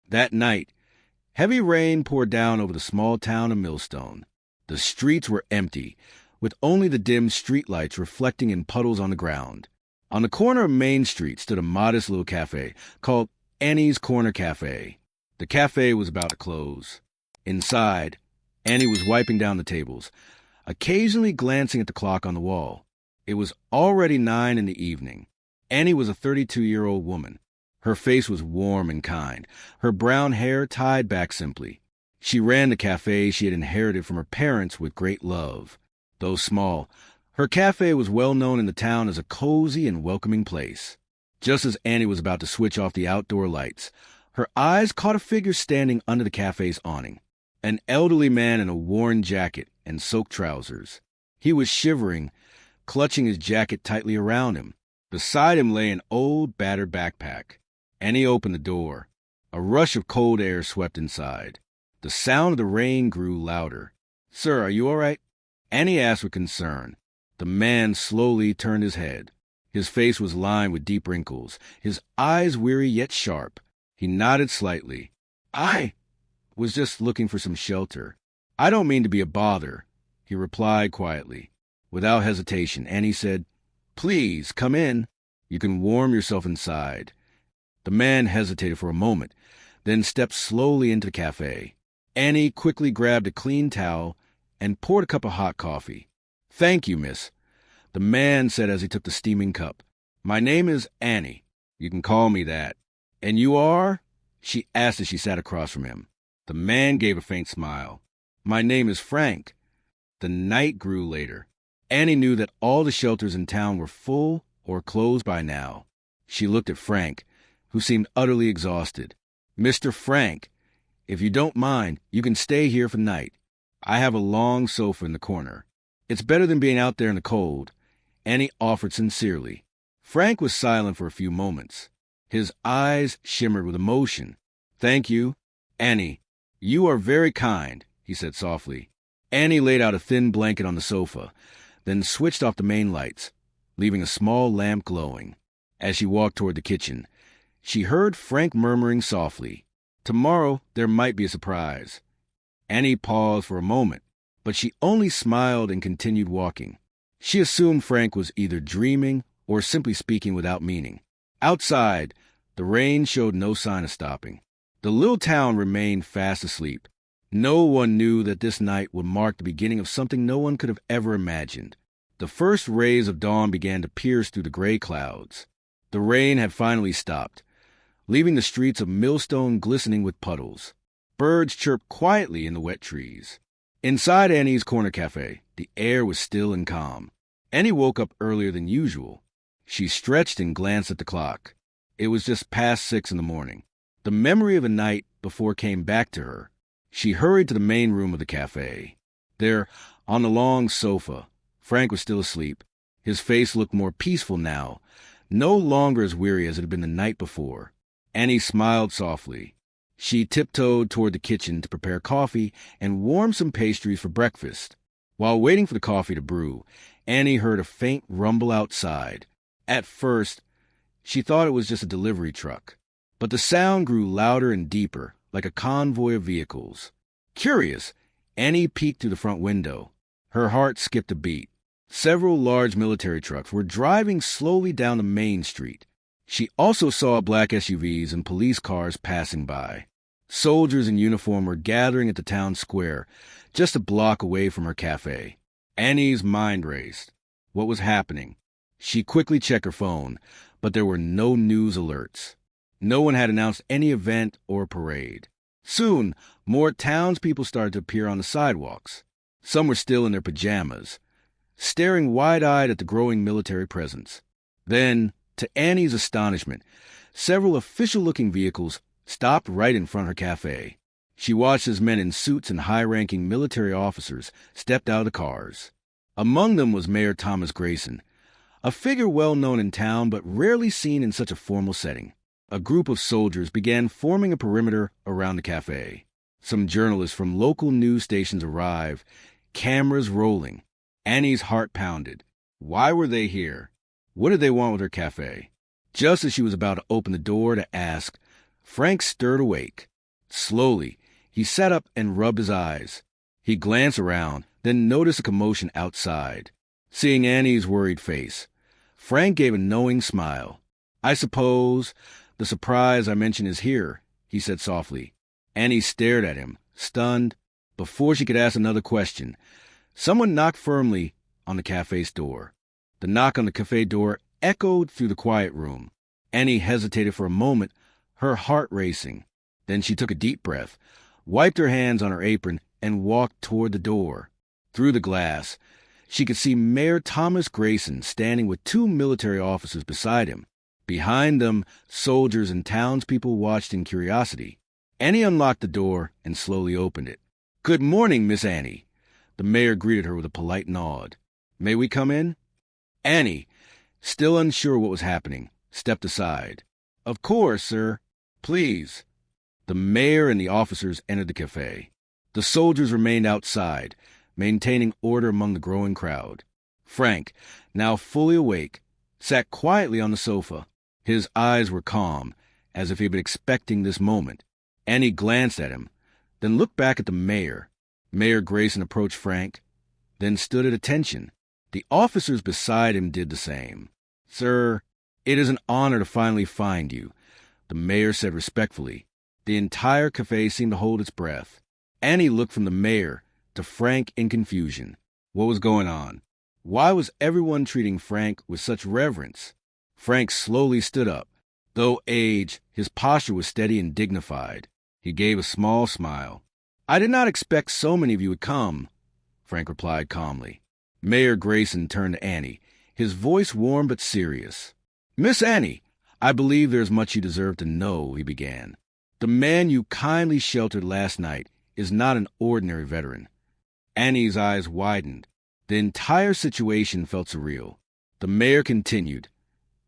That night, heavy rain poured down over the small town of Millstone. The streets were empty, with only the dim streetlights reflecting in puddles on the ground. On the corner of Main Street stood a modest little cafe called Annie's Corner Café. The cafe was about to close. Inside, Annie was wiping down the tables, occasionally glancing at the clock on the wall. It was already 9 in the evening. Annie was a 32-year-old woman. Her face was warm and kind, her brown hair tied back simply. She ran the cafe she had inherited from her parents with great love. Though small, her cafe was well known in the town as a cozy and welcoming place. Just as Annie was about to switch off the outdoor lights, her eyes caught a figure standing under the cafe's awning. An elderly man in a worn jacket and soaked trousers. He was shivering, clutching his jacket tightly around him. Beside him lay an old, battered backpack. Annie opened the door. A rush of cold air swept inside. The sound of the rain grew louder. "Sir, are you all right?" Annie asked with concern. The man slowly turned his head. His face was lined with deep wrinkles, his eyes weary yet sharp. He nodded slightly. "I was just looking for some shelter. I don't mean to be a bother," he replied quietly. Without hesitation, Annie said, "Please, come in. You can warm yourself inside." The man hesitated for a moment, then stepped slowly into the cafe. Annie quickly grabbed a clean towel and poured a cup of hot coffee. "Thank you, miss," the man said as he took the steaming cup. "My name is Annie. You can call me that." "And you are?" she asked as she sat across from him. The man gave a faint smile. "My name is Frank." The night grew later. Annie knew that all the shelters in town were full or closed by now. She looked at Frank, who seemed utterly exhausted. "Mr. Frank, if you don't mind, you can stay here for the night. I have a long sofa in the corner. It's better than being out there in the cold," Annie offered sincerely. Frank was silent for a few moments. His eyes shimmered with emotion. "Thank you, Annie. You are very kind," he said softly. Annie laid out a thin blanket on the sofa, then switched off the main lights, leaving a small lamp glowing. As she walked toward the kitchen, she heard Frank murmuring softly, "Tomorrow there might be a surprise." Annie paused for a moment, but she only smiled and continued walking. She assumed Frank was either dreaming or simply speaking without meaning. Outside, the rain showed no sign of stopping. The little town remained fast asleep. No one knew that this night would mark the beginning of something no one could have ever imagined. The first rays of dawn began to pierce through the gray clouds. The rain had finally stopped, leaving the streets of Millstone glistening with puddles. Birds chirped quietly in the wet trees. Inside Annie's Corner Café, the air was still and calm. Annie woke up earlier than usual. She stretched and glanced at the clock. It was just past 6 in the morning. The memory of the night before came back to her. She hurried to the main room of the cafe. There, on the long sofa, Frank was still asleep. His face looked more peaceful now, no longer as weary as it had been the night before. Annie smiled softly. She tiptoed toward the kitchen to prepare coffee and warm some pastries for breakfast. While waiting for the coffee to brew, Annie heard a faint rumble outside. At first, she thought it was just a delivery truck, but the sound grew louder and deeper, like a convoy of vehicles. Curious, Annie peeked through the front window. Her heart skipped a beat. Several large military trucks were driving slowly down the main street. She also saw black SUVs and police cars passing by. Soldiers in uniform were gathering at the town square, just a block away from her cafe. Annie's mind raced. What was happening? She quickly checked her phone, but there were no news alerts. No one had announced any event or parade. Soon, more townspeople started to appear on the sidewalks. Some were still in their pajamas, staring wide-eyed at the growing military presence. Then, to Annie's astonishment, several official-looking vehicles stopped right in front of her cafe. She watched as men in suits and high-ranking military officers stepped out of the cars. Among them was Mayor Thomas Grayson, a figure well known in town but rarely seen in such a formal setting. A group of soldiers began forming a perimeter around the cafe. Some journalists from local news stations arrived, cameras rolling. Annie's heart pounded. Why were they here? What did they want with her cafe? Just as she was about to open the door to ask, Frank stirred awake. Slowly, he sat up and rubbed his eyes. He glanced around, then noticed a commotion outside. Seeing Annie's worried face, Frank gave a knowing smile. "I suppose the surprise I mentioned is here," he said softly. Annie stared at him, stunned. Before she could ask another question, someone knocked firmly on the cafe's door. The knock on the cafe door echoed through the quiet room. Annie hesitated for a moment, her heart racing. Then she took a deep breath, wiped her hands on her apron, and walked toward the door. Through the glass, she could see Mayor Thomas Grayson standing with 2 military officers beside him. Behind them, soldiers and townspeople watched in curiosity. Annie unlocked the door and slowly opened it. "Good morning, Miss Annie." The mayor greeted her with a polite nod. "May we come in?" Annie, still unsure what was happening, stepped aside. "Of course, sir. Please." The mayor and the officers entered the cafe. The soldiers remained outside, maintaining order among the growing crowd. Frank, now fully awake, sat quietly on the sofa. His eyes were calm, as if he had been expecting this moment. Annie glanced at him, then looked back at the mayor. Mayor Grayson approached Frank, then stood at attention. The officers beside him did the same. "Sir, it is an honor to finally find you," the mayor said respectfully. The entire cafe seemed to hold its breath. Annie looked from the mayor to Frank in confusion. What was going on? Why was everyone treating Frank with such reverence? Frank slowly stood up. Though aged, his posture was steady and dignified. He gave a small smile. "I did not expect so many of you would come," Frank replied calmly. Mayor Grayson turned to Annie, his voice warm but serious. "Miss Annie, I believe there is much you deserve to know," he began. "The man you kindly sheltered last night is not an ordinary veteran." Annie's eyes widened. The entire situation felt surreal. The mayor continued,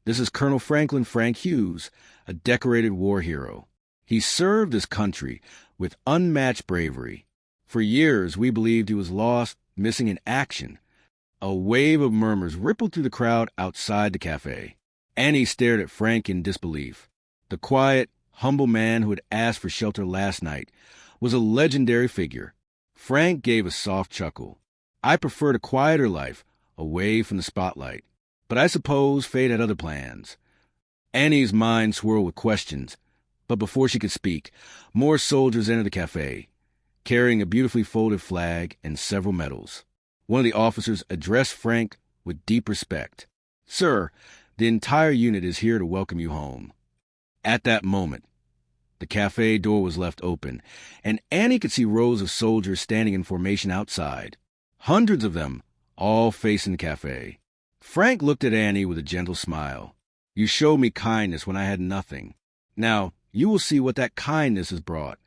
"This is Colonel Franklin Frank Hughes, a decorated war hero. He served his country with unmatched bravery. For years, we believed he was lost, missing in action." A wave of murmurs rippled through the crowd outside the cafe. Annie stared at Frank in disbelief. The quiet, humble man who had asked for shelter last night was a legendary figure. Frank gave a soft chuckle. "I preferred a quieter life, away from the spotlight. But I suppose fate had other plans." Annie's mind swirled with questions, but before she could speak, more soldiers entered the cafe, carrying a beautifully folded flag and several medals. One of the officers addressed Frank with deep respect. "Sir, the entire unit is here to welcome you home." At that moment, the cafe door was left open, and Annie could see rows of soldiers standing in formation outside. Hundreds of them, all facing the cafe. Frank looked at Annie with a gentle smile. "You showed me kindness when I had nothing. Now, you will see what that kindness has brought."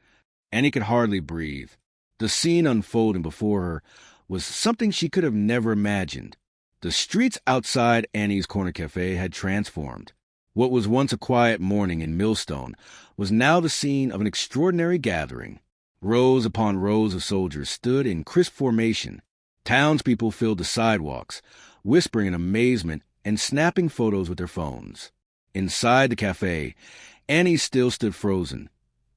Annie could hardly breathe. The scene unfolding before her was something she could have never imagined. The streets outside Annie's corner cafe had transformed. What was once a quiet morning in Millstone was now the scene of an extraordinary gathering. Rows upon rows of soldiers stood in crisp formation. Townspeople filled the sidewalks, whispering in amazement and snapping photos with their phones. Inside the cafe, Annie still stood frozen,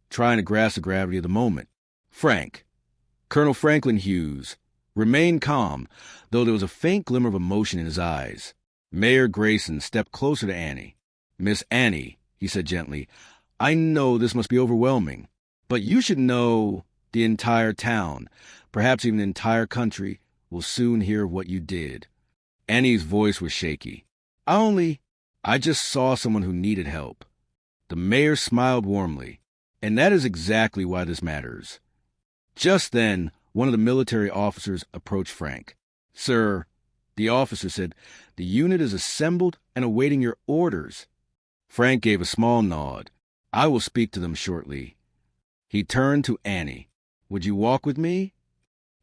trying to grasp the gravity of the moment. Frank, Colonel Franklin Hughes, remained calm, though there was a faint glimmer of emotion in his eyes. Mayor Grayson stepped closer to Annie. "Miss Annie," he said gently, "I know this must be overwhelming, but you should know the entire town, perhaps even the entire country, will soon hear of what you did." Annie's voice was shaky. I just saw someone who needed help." The mayor smiled warmly. "And that is exactly why this matters." Just then, one of the military officers approached Frank. "Sir," the officer said, "the unit is assembled and awaiting your orders." Frank gave a small nod. "I will speak to them shortly." He turned to Annie. "Would you walk with me?"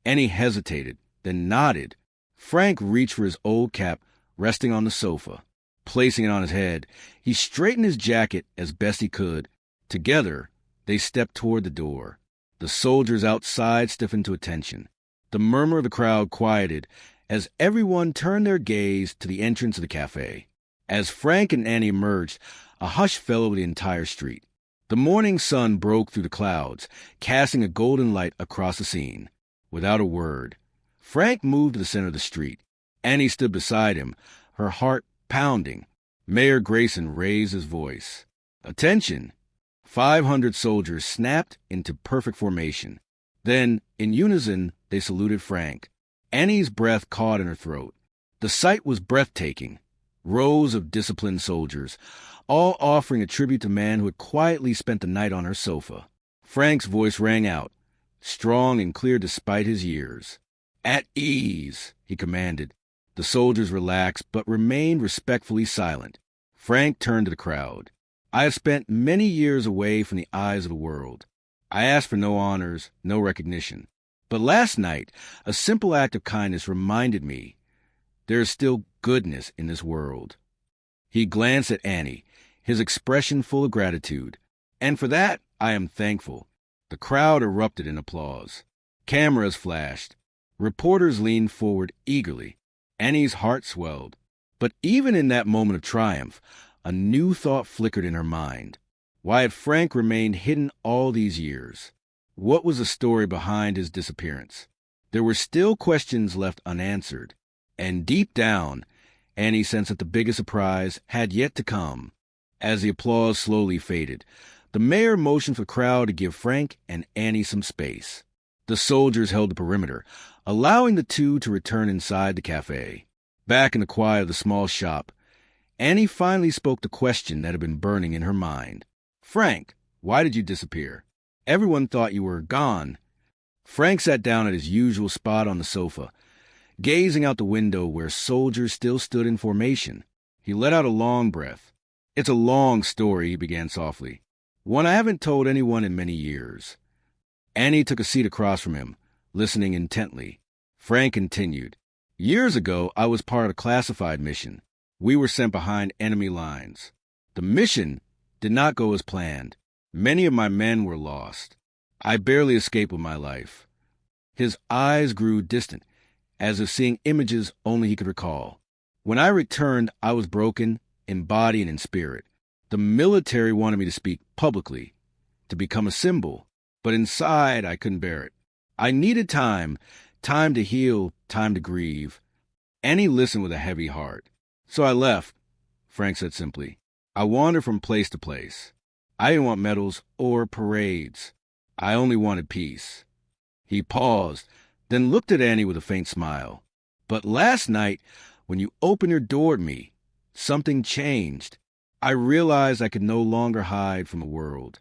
Annie hesitated, then nodded. Frank reached for his old cap resting on the sofa. Placing it on his head, he straightened his jacket as best he could. Together, they stepped toward the door. The soldiers outside stiffened to attention. The murmur of the crowd quieted as everyone turned their gaze to the entrance of the cafe. As Frank and Annie emerged, a hush fell over the entire street. The morning sun broke through the clouds, casting a golden light across the scene. Without a word, Frank moved to the center of the street. Annie stood beside him, her heart pounding. Mayor Grayson raised his voice. "Attention!" 500 soldiers snapped into perfect formation. Then, in unison, they saluted Frank. Annie's breath caught in her throat. The sight was breathtaking. Rows of disciplined soldiers, all offering a tribute to a man who had quietly spent the night on her sofa. Frank's voice rang out, strong and clear despite his years. "At ease," he commanded. The soldiers relaxed but remained respectfully silent. Frank turned to the crowd. "I have spent many years away from the eyes of the world. I asked for no honors, no recognition. But last night, a simple act of kindness reminded me there is still goodness in this world." He glanced at Annie, his expression full of gratitude. "And for that, I am thankful." The crowd erupted in applause. Cameras flashed. Reporters leaned forward eagerly. Annie's heart swelled. But even in that moment of triumph, a new thought flickered in her mind. Why had Frank remained hidden all these years? What was the story behind his disappearance? There were still questions left unanswered. And deep down, Annie sensed that the biggest surprise had yet to come. As the applause slowly faded, the mayor motioned for the crowd to give Frank and Annie some space. The soldiers held the perimeter, allowing the two to return inside the cafe. Back in the quiet of the small shop, Annie finally spoke the question that had been burning in her mind. "Frank, why did you disappear? Everyone thought you were gone." Frank sat down at his usual spot on the sofa, gazing out the window where soldiers still stood in formation. He let out a long breath. "It's a long story," he began softly. "One I haven't told anyone in many years." Annie took a seat across from him, listening intently. Frank continued. "Years ago, I was part of a classified mission. We were sent behind enemy lines. The mission did not go as planned. Many of my men were lost. I barely escaped with my life." His eyes grew distant, as if seeing images only he could recall. "When I returned, I was broken, in body and in spirit. The military wanted me to speak publicly, to become a symbol, but inside I couldn't bear it. I needed time to heal, time to grieve." Annie listened with a heavy heart. "So I left," Frank said simply. "I wandered from place to place. I didn't want medals or parades. I only wanted peace." He paused, then looked at Annie with a faint smile. "But last night, when you opened your door to me, something changed. I realized I could no longer hide from the world."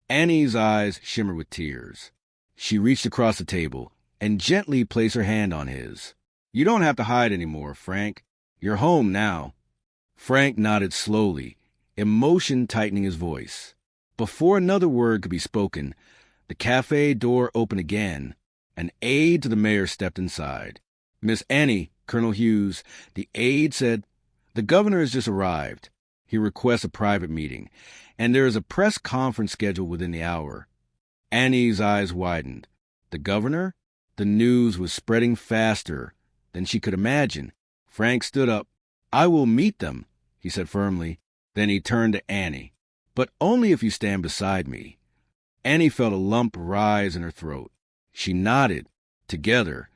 Annie's eyes shimmered with tears. She reached across the table and gently placed her hand on his. "You don't have to hide anymore, Frank. You're home now." Frank nodded slowly, emotion tightening his voice. Before another word could be spoken, the cafe door opened again. An aide to the mayor stepped inside. "Miss Annie, Colonel Hughes," the aide said, "the governor has just arrived. He requests a private meeting, and there is a press conference scheduled within the hour." Annie's eyes widened. The governor? The news was spreading faster than she could imagine. Frank stood up. "I will meet them," he said firmly. Then he turned to Annie. "But only if you stand beside me." Annie felt a lump rise in her throat. She nodded. Together,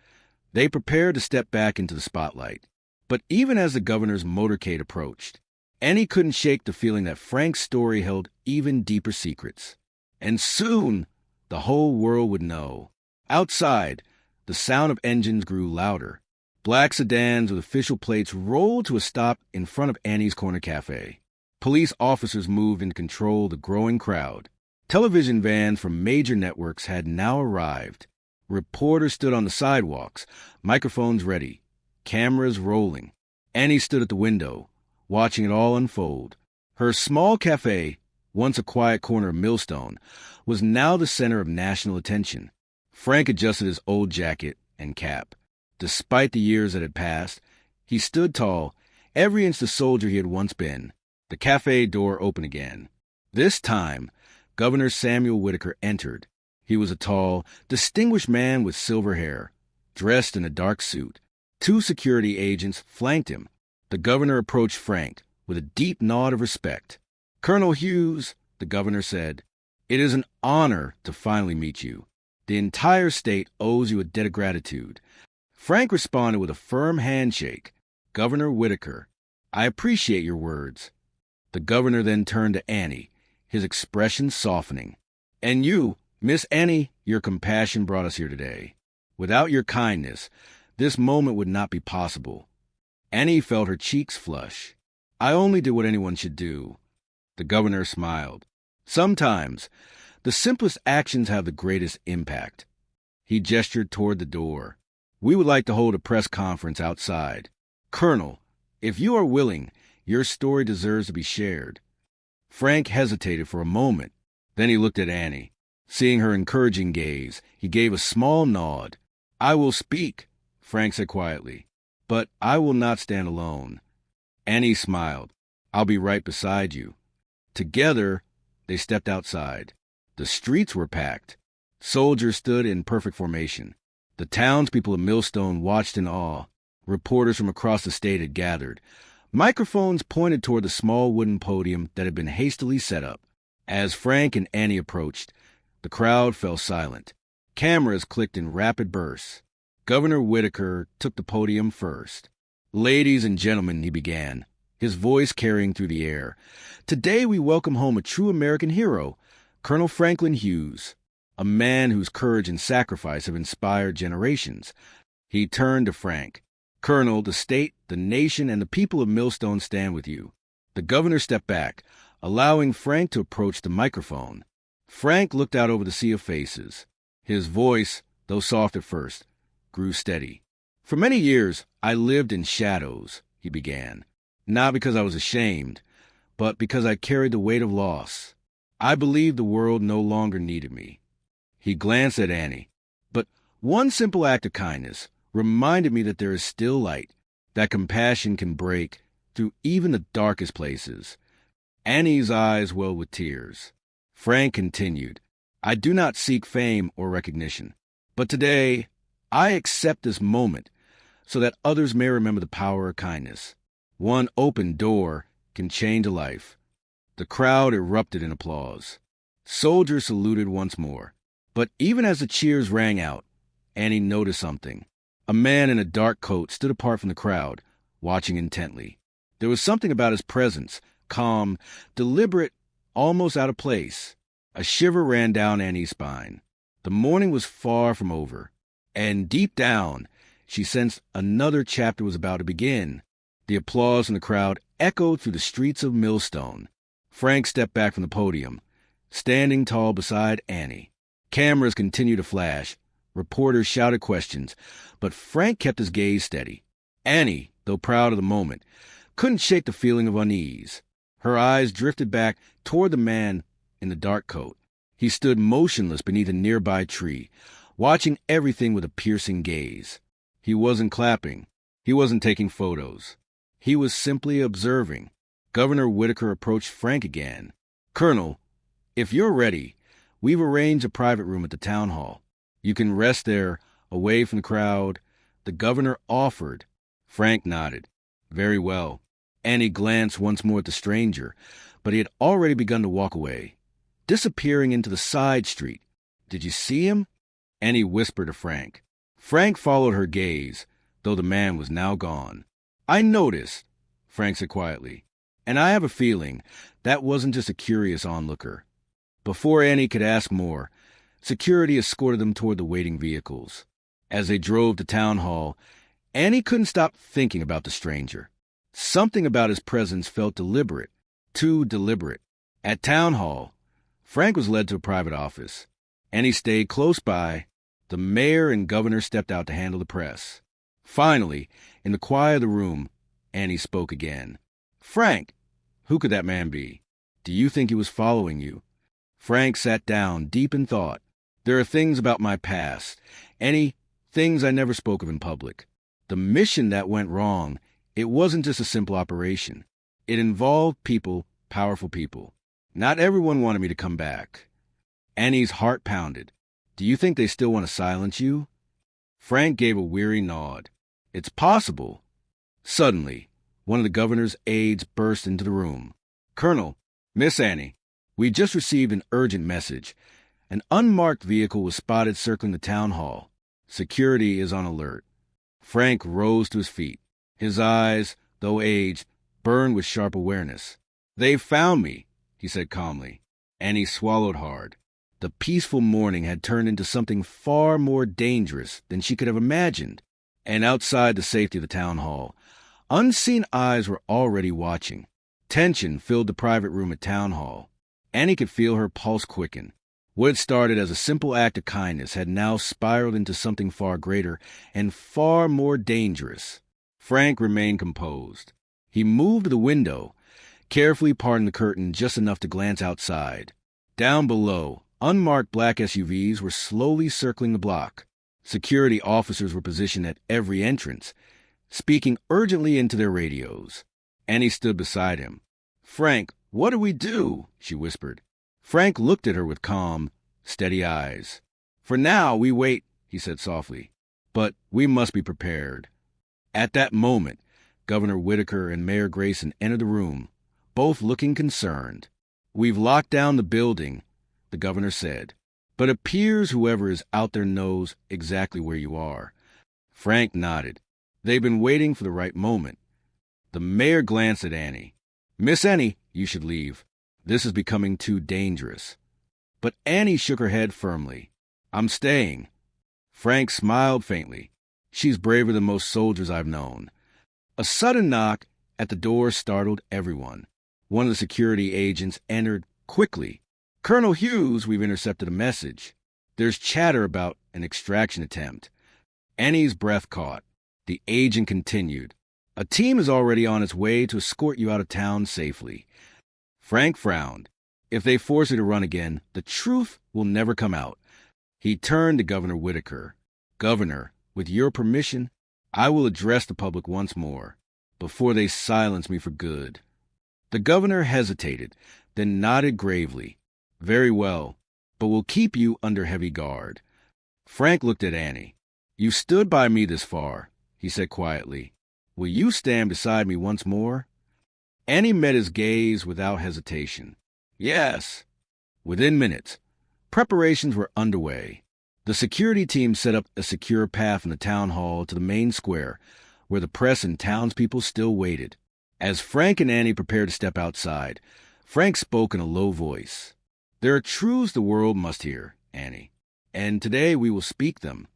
they prepared to step back into the spotlight. But even as the governor's motorcade approached, Annie couldn't shake the feeling that Frank's story held even deeper secrets. And soon, the whole world would know. Outside, the sound of engines grew louder. Black sedans with official plates rolled to a stop in front of Annie's Corner Cafe. Police officers moved in to control the growing crowd. Television vans from major networks had now arrived. Reporters stood on the sidewalks, microphones ready, cameras rolling. Annie stood at the window, watching it all unfold. Her small cafe, once a quiet corner of Millstone, was now the center of national attention. Frank adjusted his old jacket and cap. Despite the years that had passed, he stood tall, every inch the soldier he had once been. The cafe door opened again. This time, Governor Samuel Whitaker entered. He was a tall, distinguished man with silver hair, dressed in a dark suit. 2 security agents flanked him. The governor approached Frank with a deep nod of respect. "Colonel Hughes," the governor said. "It is an honor to finally meet you. The entire state owes you a debt of gratitude." Frank responded with a firm handshake. "Governor Whitaker, I appreciate your words." The governor then turned to Annie, his expression softening. "And you, Miss Annie, your compassion brought us here today. Without your kindness, this moment would not be possible." Annie felt her cheeks flush. "I only did what anyone should do." The governor smiled. "Sometimes, the simplest actions have the greatest impact." He gestured toward the door. "We would like to hold a press conference outside. Colonel, if you are willing, your story deserves to be shared." Frank hesitated for a moment. Then he looked at Annie. Seeing her encouraging gaze, he gave a small nod. "I will speak," Frank said quietly, "but I will not stand alone." Annie smiled. "I'll be right beside you." Together, they stepped outside. The streets were packed. Soldiers stood in perfect formation. The townspeople of Millstone watched in awe. Reporters from across the state had gathered. Microphones pointed toward the small wooden podium that had been hastily set up. As Frank and Annie approached, the crowd fell silent. Cameras clicked in rapid bursts. Governor Whitaker took the podium first. "Ladies and gentlemen," he began, his voice carrying through the air, "today we welcome home a true American hero, Colonel Franklin Hughes, a man whose courage and sacrifice have inspired generations." He turned to Frank. "Colonel, the state, the nation, and the people of Millstone stand with you." The governor stepped back, allowing Frank to approach the microphone. Frank looked out over the sea of faces. His voice, though soft at first, grew steady. "For many years, I lived in shadows," he began, "not because I was ashamed, but because I carried the weight of loss. I believed the world no longer needed me." He glanced at Annie. "But one simple act of kindness reminded me that there is still light, that compassion can break through even the darkest places." Annie's eyes welled with tears. Frank continued, "I do not seek fame or recognition, but today I accept this moment so that others may remember the power of kindness. One open door can change a life." The crowd erupted in applause. Soldiers saluted once more. But even as the cheers rang out, Annie noticed something. A man in a dark coat stood apart from the crowd, watching intently. There was something about his presence, calm, deliberate, almost out of place. A shiver ran down Annie's spine. The morning was far from over, and deep down, she sensed another chapter was about to begin. The applause from the crowd echoed through the streets of Millstone. Frank stepped back from the podium, standing tall beside Annie. Cameras continued to flash. Reporters shouted questions, but Frank kept his gaze steady. Annie, though proud of the moment, couldn't shake the feeling of unease. Her eyes drifted back toward the man in the dark coat. He stood motionless beneath a nearby tree, watching everything with a piercing gaze. He wasn't clapping. He wasn't taking photos. He was simply observing. Governor Whitaker approached Frank again. "Colonel, if you're ready, we've arranged a private room at the town hall. You can rest there, away from the crowd." The governor offered. Frank nodded. "Very well." Annie glanced once more at the stranger, but he had already begun to walk away, disappearing into the side street. "Did you see him?" Annie whispered to Frank. Frank followed her gaze, though the man was now gone. "I noticed," Frank said quietly, "and I have a feeling that wasn't just a curious onlooker." Before Annie could ask more, security escorted them toward the waiting vehicles. As they drove to town hall, Annie couldn't stop thinking about the stranger. Something about his presence felt deliberate, too deliberate. At town hall, Frank was led to a private office. Annie stayed close by. The mayor and governor stepped out to handle the press. Finally, in the quiet of the room, Annie spoke again. "Frank, who could that man be? Do you think he was following you?" Frank sat down, deep in thought. "There are things about my past, Annie, things I never spoke of in public. The mission that went wrong, it wasn't just a simple operation. It involved people, powerful people. Not everyone wanted me to come back." Annie's heart pounded. "Do you think they still want to silence you?" Frank gave a weary nod. "It's possible." Suddenly, one of the governor's aides burst into the room. "Colonel, Miss Annie, We just received an urgent message. An unmarked vehicle was spotted circling the town hall. Security is on alert. Frank rose to his feet. His eyes, though aged, burned with sharp awareness. "They've found me," he said calmly, and he swallowed hard. The peaceful morning had turned into something far more dangerous than she could have imagined. And outside the safety of the town hall, unseen eyes were already watching. Tension filled the private room at town hall. Annie could feel her pulse quicken. What had started as a simple act of kindness had now spiraled into something far greater and far more dangerous. Frank remained composed. He moved to the window, carefully parting the curtain just enough to glance outside. Down below, unmarked black SUVs were slowly circling the block. Security officers were positioned at every entrance, speaking urgently into their radios. Annie stood beside him. "Frank, what do we do?" she whispered. Frank looked at her with calm, steady eyes. "For now, we wait," he said softly. "But we must be prepared." At that moment, Governor Whitaker and Mayor Grayson entered the room, both looking concerned. "We've locked down the building," the governor said. "But it appears whoever is out there knows exactly where you are." Frank nodded. They've been waiting for the right moment. The mayor glanced at Annie. "Miss Annie, you should leave. This is becoming too dangerous." But Annie shook her head firmly. "I'm staying." Frank smiled faintly. "She's braver than most soldiers I've known." A sudden knock at the door startled everyone. One of the security agents entered quickly. "Colonel Hughes, we've intercepted a message. There's chatter about an extraction attempt." Annie's breath caught. The agent continued. "A team is already on its way to escort you out of town safely." Frank frowned. If they force you to run again, the truth will never come out. He turned to Governor Whitaker. "Governor, with your permission, I will address the public once more, before they silence me for good." The governor hesitated, then nodded gravely. "Very well, but we'll keep you under heavy guard." Frank looked at Annie. "You stood by me this far," he said quietly. "Will you stand beside me once more?" Annie met his gaze without hesitation. "Yes." Within minutes, preparations were underway. The security team set up a secure path from the town hall to the main square, where the press and townspeople still waited. As Frank and Annie prepared to step outside, Frank spoke in a low voice. "There are truths the world must hear, Annie, and today we will speak them."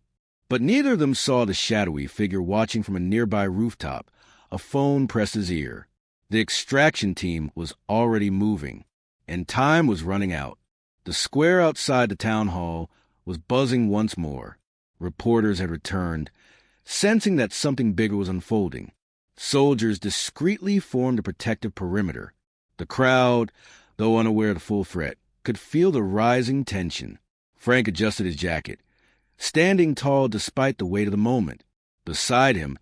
But neither of them saw the shadowy figure watching from a nearby rooftop. A phone pressed his ear. The extraction team was already moving, and time was running out. The square outside the town hall was buzzing once more. Reporters had returned, sensing that something bigger was unfolding. Soldiers discreetly formed a protective perimeter. The crowd, though unaware of the full threat, could feel the rising tension. Frank adjusted his jacket, standing tall despite the weight of the moment. Beside him,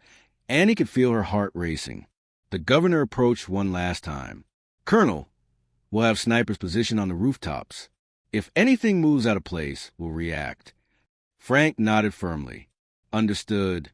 Annie could feel her heart racing. The governor approached one last time. "Colonel, we'll have snipers positioned on the rooftops. If anything moves out of place, we'll react." Frank nodded firmly. "Understood."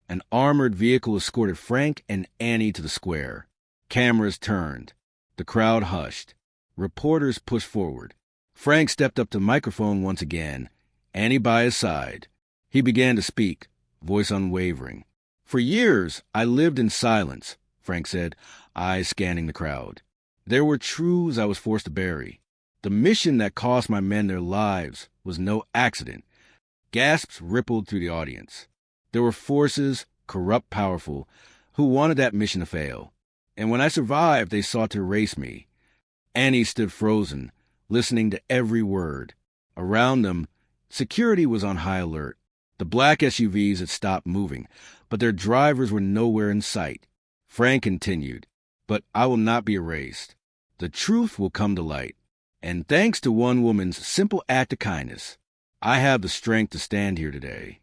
An armored vehicle escorted Frank and Annie to the square. Cameras turned. The crowd hushed. Reporters pushed forward. Frank stepped up to the microphone once again, Annie by his side. He began to speak, voice unwavering. "For years, I lived in silence," Frank said, eyes scanning the crowd. "There were truths I was forced to bury. The mission that cost my men their lives was no accident." Gasps rippled through the audience. There were forces, corrupt, powerful, who wanted that mission to fail. And when I survived, they sought to erase me. Annie stood frozen, listening to every word. Around them, security was on high alert. The black SUVs had stopped moving, but their drivers were nowhere in sight. Frank continued, "But I will not be erased. The truth will come to light. And thanks to one woman's simple act of kindness, I have the strength to stand here today."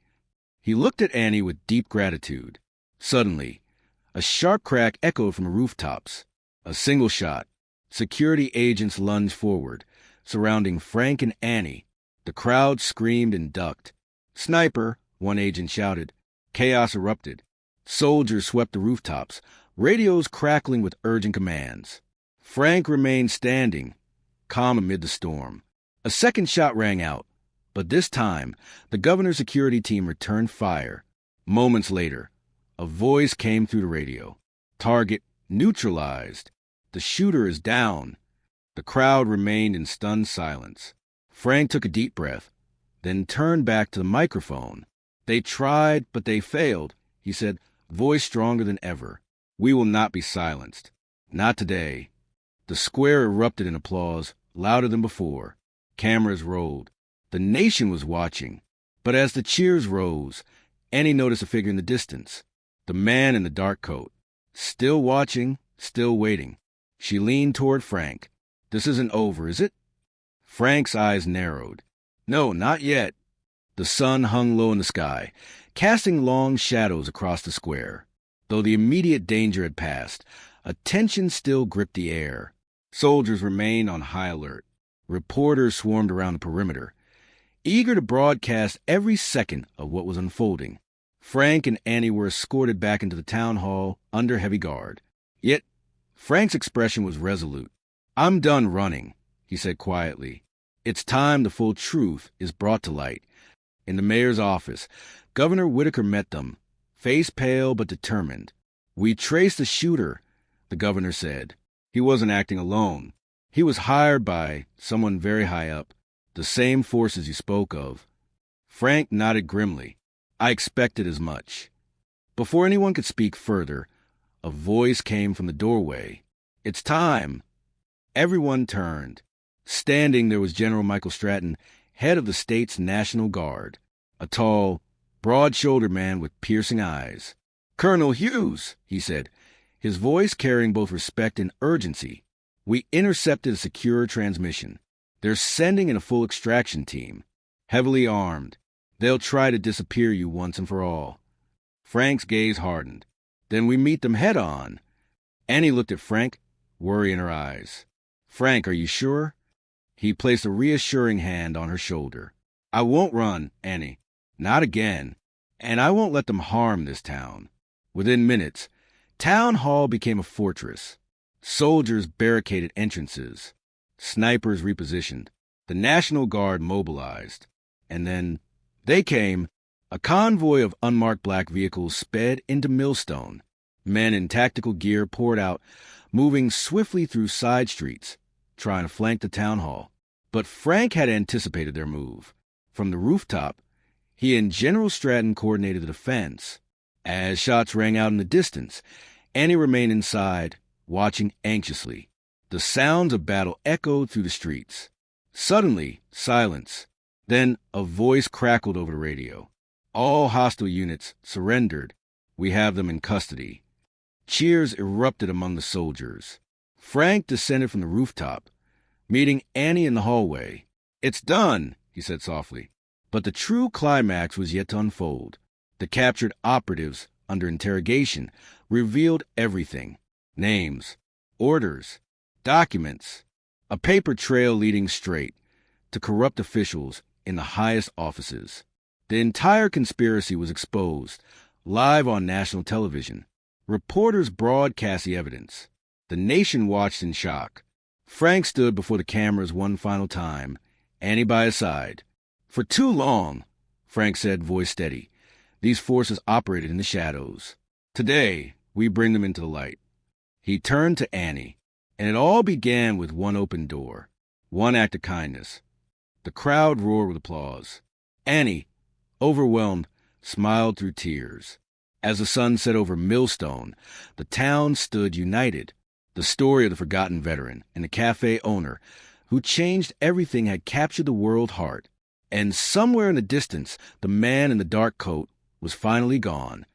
He looked at Annie with deep gratitude. Suddenly, a sharp crack echoed from the rooftops. A single shot. Security agents lunged forward, surrounding Frank and Annie. The crowd screamed and ducked. "Sniper!" one agent shouted. Chaos erupted. Soldiers swept the rooftops, radios crackling with urgent commands. Frank remained standing, calm amid the storm. A second shot rang out, but this time, the governor's security team returned fire. Moments later, a voice came through the radio. Target neutralized. The shooter is down. The crowd remained in stunned silence. Frank took a deep breath, then turned back to the microphone. They tried, but they failed, he said, voice stronger than ever. We will not be silenced. Not today. The square erupted in applause, louder than before. Cameras rolled. The nation was watching. But as the cheers rose, Annie noticed a figure in the distance. The man in the dark coat. Still watching, still waiting. She leaned toward Frank. This isn't over, is it? Frank's eyes narrowed. No, not yet. The sun hung low in the sky, casting long shadows across the square. Though the immediate danger had passed, a tension still gripped the air. Soldiers remained on high alert. Reporters swarmed around the perimeter, eager to broadcast every second of what was unfolding. Frank and Annie were escorted back into the town hall under heavy guard. Yet, Frank's expression was resolute. I'm done running, he said quietly. It's time the full truth is brought to light. In the mayor's office, Governor Whitaker met them, face pale but determined. We traced the shooter, the governor said. He wasn't acting alone. He was hired by someone very high up, the same forces you spoke of. Frank nodded grimly. I expected as much. Before anyone could speak further, a voice came from the doorway. It's time. Everyone turned. Standing there was General Michael Stratton, head of the state's National Guard, a tall, broad-shouldered man with piercing eyes. Colonel Hughes, he said, his voice carrying both respect and urgency. We intercepted a secure transmission. They're sending in a full extraction team, heavily armed. They'll try to disappear you once and for all. Frank's gaze hardened. Then we meet them head-on. Annie looked at Frank, worry in her eyes. Frank, are you sure? He placed a reassuring hand on her shoulder. I won't run, Annie. Not again. And I won't let them harm this town. Within minutes, Town Hall became a fortress. Soldiers barricaded entrances. Snipers repositioned. The National Guard mobilized. And then they came. A convoy of unmarked black vehicles sped into Millstone. Men in tactical gear poured out, moving swiftly through side streets, trying to flank the town hall. But Frank had anticipated their move. From the rooftop, he and General Stratton coordinated the defense. As shots rang out in the distance, Annie remained inside, watching anxiously. The sounds of battle echoed through the streets. Suddenly, silence. Then a voice crackled over the radio. All hostile units surrendered. We have them in custody. Cheers erupted among the soldiers. Frank descended from the rooftop, meeting Annie in the hallway. It's done, he said softly. But the true climax was yet to unfold. The captured operatives, under interrogation, revealed everything. Names, orders, documents, a paper trail leading straight to corrupt officials in the highest offices. The entire conspiracy was exposed, live on national television. Reporters broadcast the evidence. The nation watched in shock. Frank stood before the cameras one final time, Annie by his side. For too long, Frank said, voice steady, these forces operated in the shadows. Today, we bring them into the light. He turned to Annie, and it all began with one open door, one act of kindness. The crowd roared with applause. Annie, overwhelmed, smiled through tears. As the sun set over Millstone, the town stood united. The story of the forgotten veteran and the Café owner who changed everything had captured the world heart. And somewhere in the distance, the man in the dark coat was finally gone,